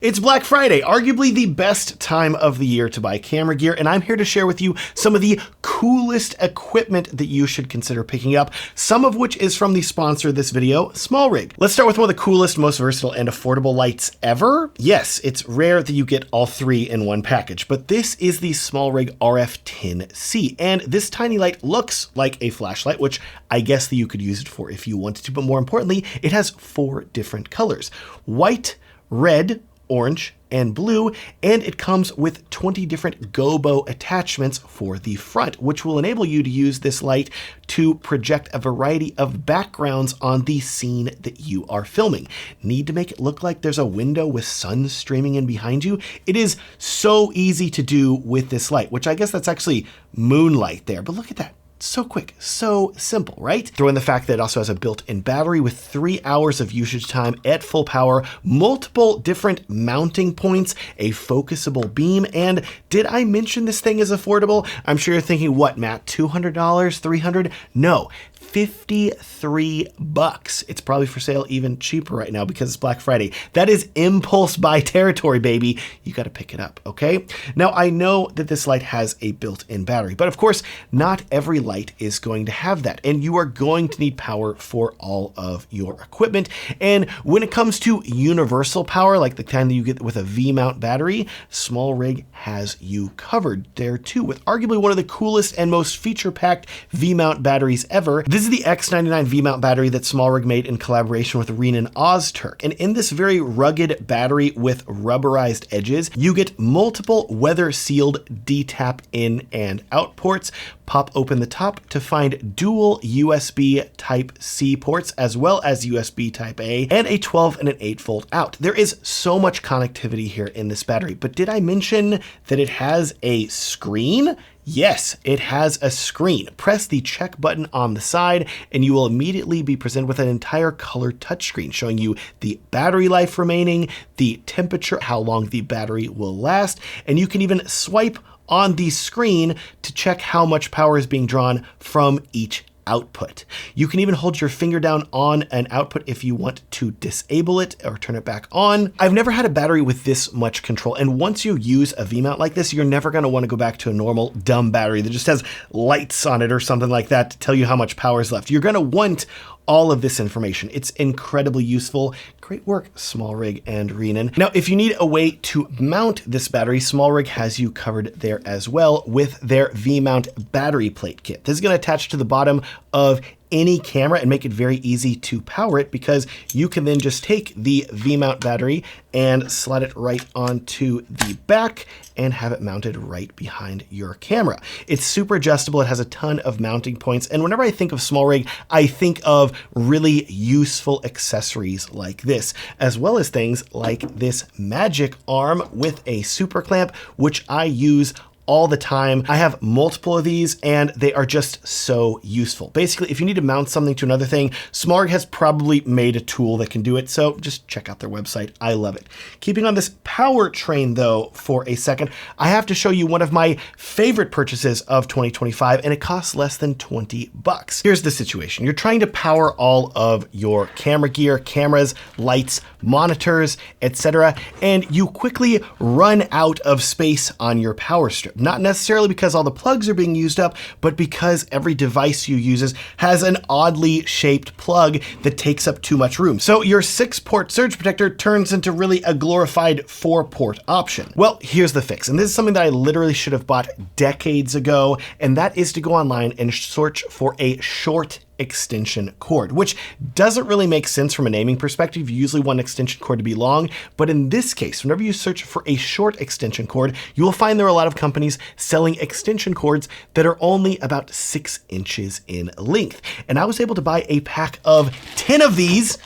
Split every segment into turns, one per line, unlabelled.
It's Black Friday, arguably the best time of the year to buy camera gear, and I'm here to share with you some of the coolest equipment that you should consider picking up, some of which is from the sponsor of this video, Smallrig. Let's start with one of the coolest, most versatile, and affordable lights ever. Yes, it's rare that you get all three in one package, but this is the Smallrig RF10C, and this tiny light looks like a flashlight, which I guess that you could use it for if you wanted to, but more importantly, it has 4 different colors: white, red, orange, and blue, and it comes with 20 different gobo attachments for the front, which will enable you to use this light to project a variety of backgrounds on the scene that you are filming. Need to make it look like there's a window with sun streaming in behind you? It is so easy to do with this light, which I guess that's actually moonlight there, but look at that. So quick, so simple, right? Throw in the fact that it also has a built-in battery with 3 hours of usage time at full power, multiple different mounting points, a focusable beam, and did I mention this thing is affordable? I'm sure you're thinking, what, Matt, $200, $300? No. $53. It's probably for sale even cheaper right now because it's Black Friday. That is impulse buy territory, baby. You got to pick it up, okay? Now, I know that this light has a built-in battery, but of course, not every light is going to have that, and you are going to need power for all of your equipment. And when it comes to universal power, like the kind that you get with a V-mount battery, Smallrig has you covered there too, with arguably one of the coolest and most feature-packed V-mount batteries ever. This is the X99 V-mount battery that Smallrig made in collaboration with Renan Ozturk. And in this very rugged battery with rubberized edges, you get multiple weather-sealed D-tap in and out ports. Pop open the top to find dual USB Type-C ports, as well as USB Type-A, and a 12 and an 8 volt out. There is so much connectivity here in this battery, but did I mention that it has a screen? Yes, it has a screen. Press the check button on the side and you will immediately be presented with an entire color touchscreen showing you the battery life remaining, the temperature, how long the battery will last, and you can even swipe on the screen to check how much power is being drawn from each output. You can even hold your finger down on an output if you want to disable it or turn it back on. I've never had a battery with this much control, and once you use a V-mount like this, you're never going to want to go back to a normal dumb battery that just has lights on it or something like that to tell you how much power is left. You're going to want all of this information. It's incredibly useful. Great work, Smallrig and Renan. Now, if you need a way to mount this battery, Smallrig has you covered there as well with their V-mount battery plate kit. This is going to attach to the bottom of any camera and make it very easy to power it, because you can then just take the V-mount battery and slide it right onto the back and have it mounted right behind your camera. It's super adjustable. It has a ton of mounting points. And whenever I think of Smallrig, I think of really useful accessories like this, as well as things like this magic arm with a super clamp, which I use all the time. I have multiple of these and they are just so useful. Basically, if you need to mount something to another thing, Smallrig has probably made a tool that can do it, so just check out their website. I love it. Keeping on this power train though for a second, I have to show you one of my favorite purchases of 2025, and it costs less than 20 bucks. Here's the situation. You're trying to power all of your camera gear, cameras, lights, monitors, etc., and you quickly run out of space on your power strip. Not necessarily because all the plugs are being used up, but because every device you use has an oddly shaped plug that takes up too much room. So your 6-port surge protector turns into really a glorified 4-port option. Well, here's the fix. And this is something that I literally should have bought decades ago, and that is to go online and search for a short extension cord, which doesn't really make sense from a naming perspective. You usually want an extension cord to be long, but in this case, whenever you search for a short extension cord, you will find there are a lot of companies selling extension cords that are only about 6 inches in length. And I was able to buy a pack of 10 of these,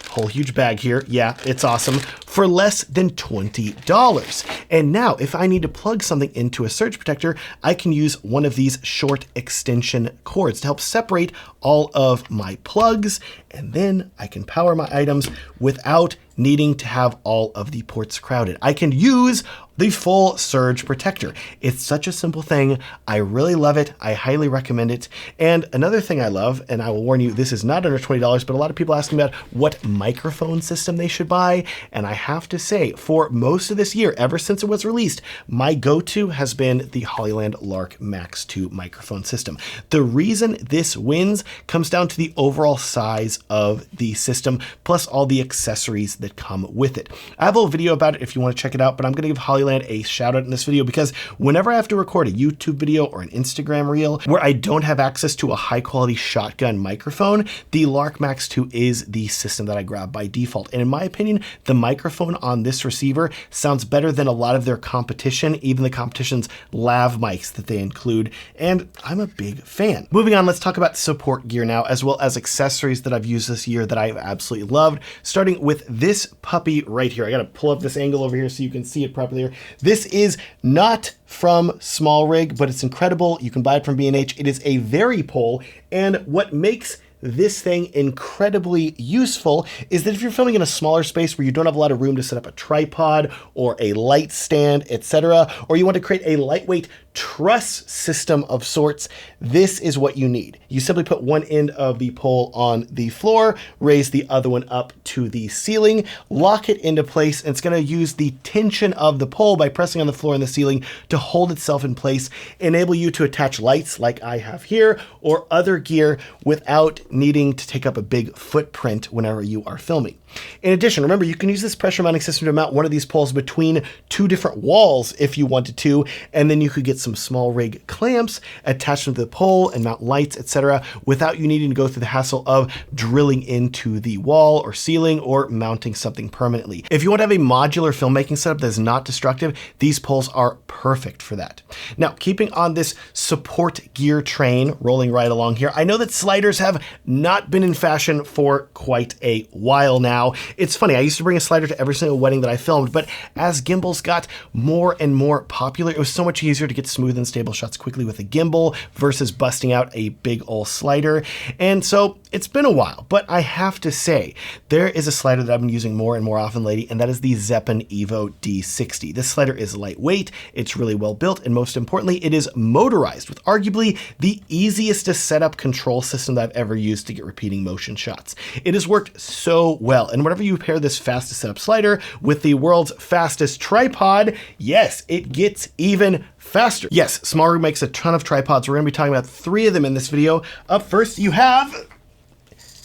whole huge bag here, yeah, it's awesome, for less than $20. And now if I need to plug something into a surge protector, I can use one of these short extension cords to help separate all of my plugs, and then I can power my items without needing to have all of the ports crowded. I can use the full surge protector. It's such a simple thing. I really love it. I highly recommend it. And another thing I love, and I will warn you, this is not under $20, but a lot of people asking about what microphone system they should buy. And I have to say, for most of this year, ever since it was released, my go-to has been the Hollyland Lark Max 2 microphone system. The reason this wins comes down to the overall size of the system, plus all the accessories that come with it. I have a little video about it if you want to check it out, but I'm going to give Hollyland a shout out in this video because whenever I have to record a YouTube video or an Instagram reel where I don't have access to a high quality shotgun microphone, the Lark Max 2 is the system that I grab by default. And in my opinion, the microphone on this receiver sounds better than a lot of their competition, even the competition's lav mics that they include, and I'm a big fan. Moving on, let's talk about support gear now, as well as accessories that I've used this year that I've absolutely loved, starting with this puppy right here. I gotta pull up this angle over here so you can see it properly here. This is not from Smallrig, but it's incredible. You can buy it from B&H. It is a Very pole, and what makes this thing incredibly useful is that if you're filming in a smaller space where you don't have a lot of room to set up a tripod or a light stand, etc., or you want to create a lightweight truss system of sorts, this is what you need. You simply put one end of the pole on the floor, raise the other one up to the ceiling, lock it into place, and it's going to use the tension of the pole by pressing on the floor and the ceiling to hold itself in place, enable you to attach lights like I have here or other gear without needing to take up a big footprint whenever you are filming. In addition, remember, you can use this pressure mounting system to mount one of these poles between two different walls if you wanted to, and then you could get some Smallrig clamps, attach them to the pole and mount lights, etc., without you needing to go through the hassle of drilling into the wall or ceiling or mounting something permanently. If you want to have a modular filmmaking setup that is not destructive, these poles are perfect for that. Now, keeping on this support gear train, rolling right along here, I know that sliders have not been in fashion for quite a while now. It's funny, I used to bring a slider to every single wedding that I filmed, but as gimbals got more and more popular, it was so much easier to get smooth and stable shots quickly with a gimbal versus busting out a big old slider. And so it's been a while, but I have to say, there is a slider that I've been using more and more often lately, and that is the Zeppin Evo D60. This slider is lightweight, it's really well built, and most importantly, it is motorized with arguably the easiest to set up control system that I've ever used to get repeating motion shots. It has worked so well, and whenever you pair this fast to set up slider with the world's fastest tripod, yes, it gets even faster. Yes, Smallrig makes a ton of tripods. We're going to be talking about 3 of them in this video. Up first, you have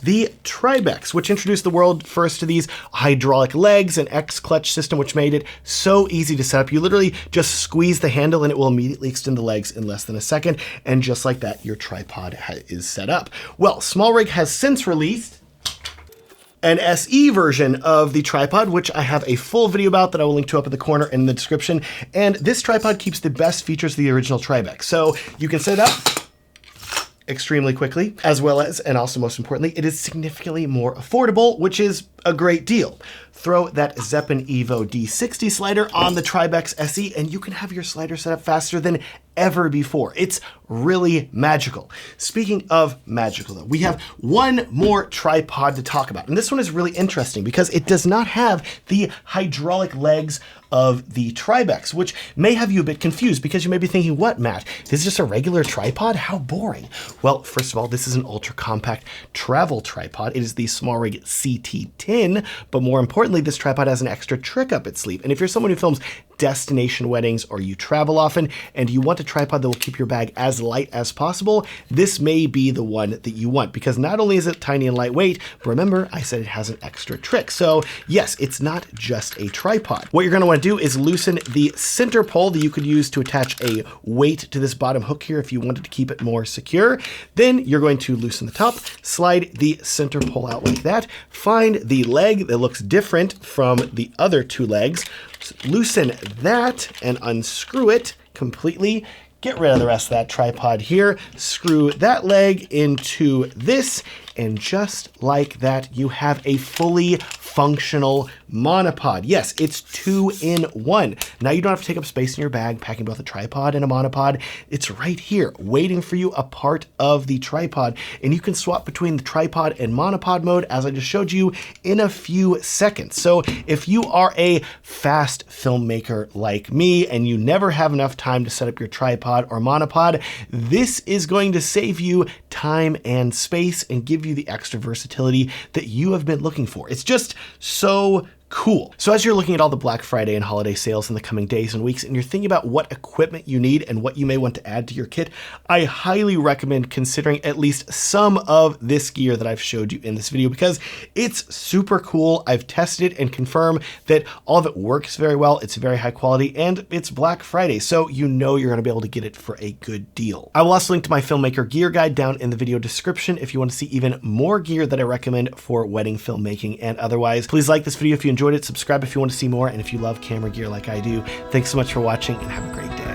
the Tribex, which introduced the world first to these hydraulic legs and X-clutch system, which made it so easy to set up. You literally just squeeze the handle and it will immediately extend the legs in less than a second. And just like that, your tripod is set up. Well, Smallrig has since released an SE version of the tripod, which I have a full video about that I will link to up in the corner in the description. And this tripod keeps the best features of the original Tribex. So you can set it up extremely quickly, as well as, and also most importantly, it is significantly more affordable, which is a great deal. Throw that Zeppin Evo D60 slider on the Tribex SE and you can have your slider set up faster than ever before. It's really magical. Speaking of magical though, we have one more tripod to talk about. And this one is really interesting because it does not have the hydraulic legs of the Tribex, which may have you a bit confused because you may be thinking, what, Matt? This is just a regular tripod? How boring. Well, first of all, this is an ultra compact travel tripod. It is the Smallrig CT10, but more importantly, this tripod has an extra trick up its sleeve. And if you're someone who films destination weddings or you travel often and you want a tripod that will keep your bag as light as possible, this may be the one that you want because not only is it tiny and lightweight, but remember I said it has an extra trick. So yes, it's not just a tripod. What you're going to want to do is loosen the center pole that you could use to attach a weight to this bottom hook here if you wanted to keep it more secure. Then you're going to loosen the top, slide the center pole out like that, find the leg that looks different from the other 2 legs, loosen that and unscrew it completely. Get rid of the rest of that tripod here, screw that leg into this, and just like that, you have a fully functional monopod. Yes, it's 2-in-1. Now you don't have to take up space in your bag packing both a tripod and a monopod. It's right here waiting for you, a part of the tripod, and you can swap between the tripod and monopod mode as I just showed you in a few seconds. So if you are a fast filmmaker like me and you never have enough time to set up your tripod or monopod, this is going to save you time and space and give you the extra versatility that you have been looking for. It's just so cool. So as you're looking at all the Black Friday and holiday sales in the coming days and weeks, and you're thinking about what equipment you need and what you may want to add to your kit, I highly recommend considering at least some of this gear that I've showed you in this video because it's super cool. I've tested it and confirmed that all of it works very well. It's very high quality and it's Black Friday, so you know you're gonna be able to get it for a good deal. I will also link to my filmmaker gear guide down in the video description if you want to see even more gear that I recommend for wedding filmmaking and otherwise. Please like this video if you enjoyed it, subscribe if you want to see more, and if you love camera gear like I do, thanks so much for watching and have a great day.